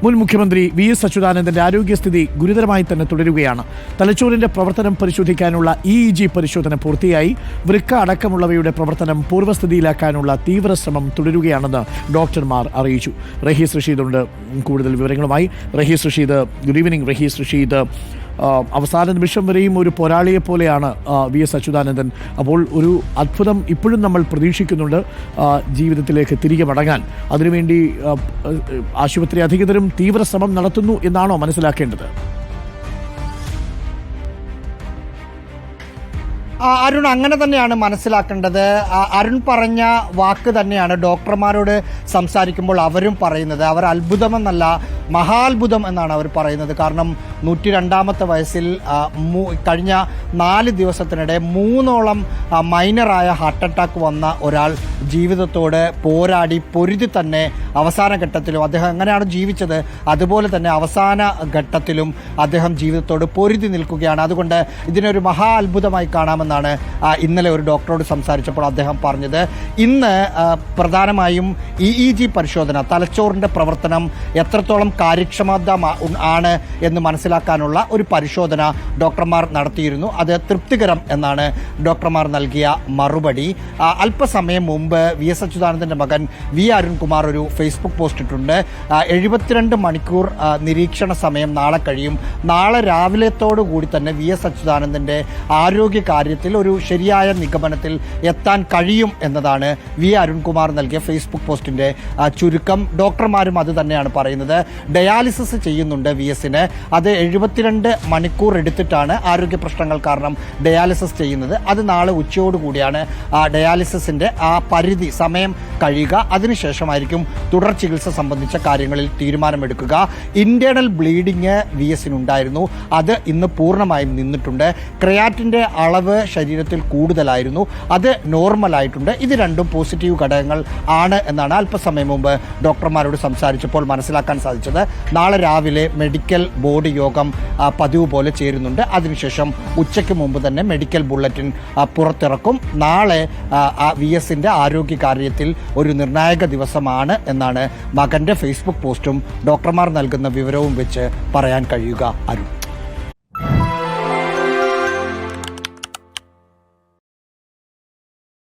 മുൻ മുഖ്യമന്ത്രി VS അച്യുതാനന്ദന്റെ ആരോഗ്യസ്ഥിതി ഗുരുതരമായി തന്നെ തുടരുകയാണ്. തലച്ചോറിന്റെ പ്രവർത്തനം പരിശോധിക്കാനുള്ള EEG പരിശോധന പൂർത്തിയായി. വൃക്ക അടക്കമുള്ളവയുടെ പ്രവർത്തനം പൂർവ്വസ്ഥിതിയിലാക്കാനുള്ള തീവ്രശ്രമം തുടരുകയാണെന്ന് ഡോക്ടർമാർ അറിയിച്ചു. റഹീസ് റഷീദ് ഉണ്ട് കൂടുതൽ വിവരങ്ങളുമായി. Rahees Rasheed, good evening. റഹീസ് റഷീദ്, അവസാന നിമിഷം വരെയും ഒരു പോരാളിയെ പോലെയാണ് VS അച്യുതാനന്ദൻ. അപ്പോൾ ഒരു അത്ഭുതം ഇപ്പോഴും നമ്മൾ പ്രതീക്ഷിക്കുന്നുണ്ട്, ജീവിതത്തിലേക്ക് തിരികെ മടങ്ങാൻ. അതിനുവേണ്ടി ആശുപത്രി അധികൃതരും തീവ്രശ്രമം നടത്തുന്നു എന്നാണോ മനസ്സിലാക്കേണ്ടത്? അരുൺ, അങ്ങനെ തന്നെയാണ് മനസ്സിലാക്കേണ്ടത്. അരുൺ പറഞ്ഞ വാക്ക് തന്നെയാണ് ഡോക്ടർമാരോട് സംസാരിക്കുമ്പോൾ അവരും പറയുന്നത്. അവർ അത്ഭുതമെന്നല്ല, മഹാത്ഭുതം എന്നാണ് അവർ പറയുന്നത്. കാരണം 102ാമത്തെ വയസ്സിൽ കഴിഞ്ഞ 4 ദിവസത്തിനിടെ 3ഓളം മൈനറായ ഹാർട്ട് അറ്റാക്ക് വന്ന ഒരാൾ ജീവിതത്തോട് പോരാടി പൊരുതി തന്നെ അവസാന ഘട്ടത്തിലും അദ്ദേഹം എങ്ങനെയാണ് ജീവിച്ചത് അതുപോലെ തന്നെ അവസാന ഘട്ടത്തിലും അദ്ദേഹം ജീവിതത്തോട് പൊരുതി നിൽക്കുകയാണ്. അതുകൊണ്ട് ഇതിനൊരു മഹാ അത്ഭുതമായി കാണാമെന്നാണ് ഇന്നലെ ഒരു ഡോക്ടറോട് സംസാരിച്ചപ്പോൾ അദ്ദേഹം പറഞ്ഞത്. ഇന്ന് പ്രധാനമായും EEG പരിശോധന, തലച്ചോറിൻ്റെ പ്രവർത്തനം എത്രത്തോളം കാര്യക്ഷമത ആണ് എന്ന് മനസ്സിലാക്കാനുള്ള ഒരു പരിശോധന ഡോക്ടർമാർ നടത്തിയിരുന്നു. അത് തൃപ്തികരം എന്നാണ് ഡോക്ടർമാർ നൽകിയ മറുപടി. അല്പസമയം മുമ്പ് VS അച്യുതാനന്ദൻ്റെ മകൻ V അരുൺകുമാർ ഒരു ഫേസ്ബുക്ക് പോസ്റ്റ് ഇട്ടിട്ടുണ്ട്. 72 മണിക്കൂർ നിരീക്ഷണ സമയം നാളെ കഴിയും. നാളെ രാവിലത്തോടു കൂടി തന്നെ VS അച്യുതാനന്ദൻ്റെ ആരോഗ്യ കാര്യത്തിൽ ഒരു ശരിയായ നിഗമനത്തിൽ എത്താൻ കഴിയും എന്നതാണ് V അരുൺകുമാർ നൽകിയ ഫേസ്ബുക്ക് പോസ്റ്റിൻ്റെ ചുരുക്കം. ഡോക്ടർമാരും അത് തന്നെയാണ് പറയുന്നത്. ഡയാലിസിസ് ചെയ്യുന്നുണ്ട് VSന്. അത് 72 മണിക്കൂർ എടുത്തിട്ടാണ് ആരോഗ്യ പ്രശ്നങ്ങൾ കാരണം ഡയാലിസിസ് ചെയ്യുന്നത്. അത് നാളെ ഉച്ചയോടുകൂടിയാണ് ഡയാലിസിസിൻ്റെ ആ പരിധി സമയം കഴിയുക. അതിനുശേഷമായിരിക്കും തുടർ ചികിത്സ സംബന്ധിച്ച കാര്യങ്ങളിൽ തീരുമാനമെടുക്കുക. Internal bleeding VSനുണ്ടായിരുന്നു. അത് ഇന്ന് പൂർണ്ണമായും നിന്നിട്ടുണ്ട്. ക്രിയാറ്റിൻ്റെ അളവ് ശരീരത്തിൽ കൂടുതലായിരുന്നു. അത് നോർമലായിട്ടുണ്ട്. ഇത് രണ്ടും പോസിറ്റീവ് ഘടകങ്ങൾ ആണ് എന്നാണ് അല്പസമയം മുമ്പ് ഡോക്ടർമാരോട് സംസാരിച്ചപ്പോൾ മനസ്സിലാക്കാൻ സാധിച്ചത്. നാളെ രാവിലെ മെഡിക്കൽ ബോർഡ് യോഗം പതിവ് പോലെ ചേരുന്നുണ്ട്. അതിനുശേഷം ഉച്ചയ്ക്ക് മുമ്പ് തന്നെ മെഡിക്കൽ ബുള്ളറ്റിൻ പുറത്തിറക്കും. നാളെ VSന്റെ ആരോഗ്യ കാര്യത്തിൽ ഒരു നിർണായക ദിവസമാണ് എന്നാണ് മകന്റെ ഫേസ്ബുക്ക് പോസ്റ്റും ഡോക്ടർമാർ നൽകുന്ന വിവരവും വെച്ച് പറയാൻ കഴിയുക. അരുൺ.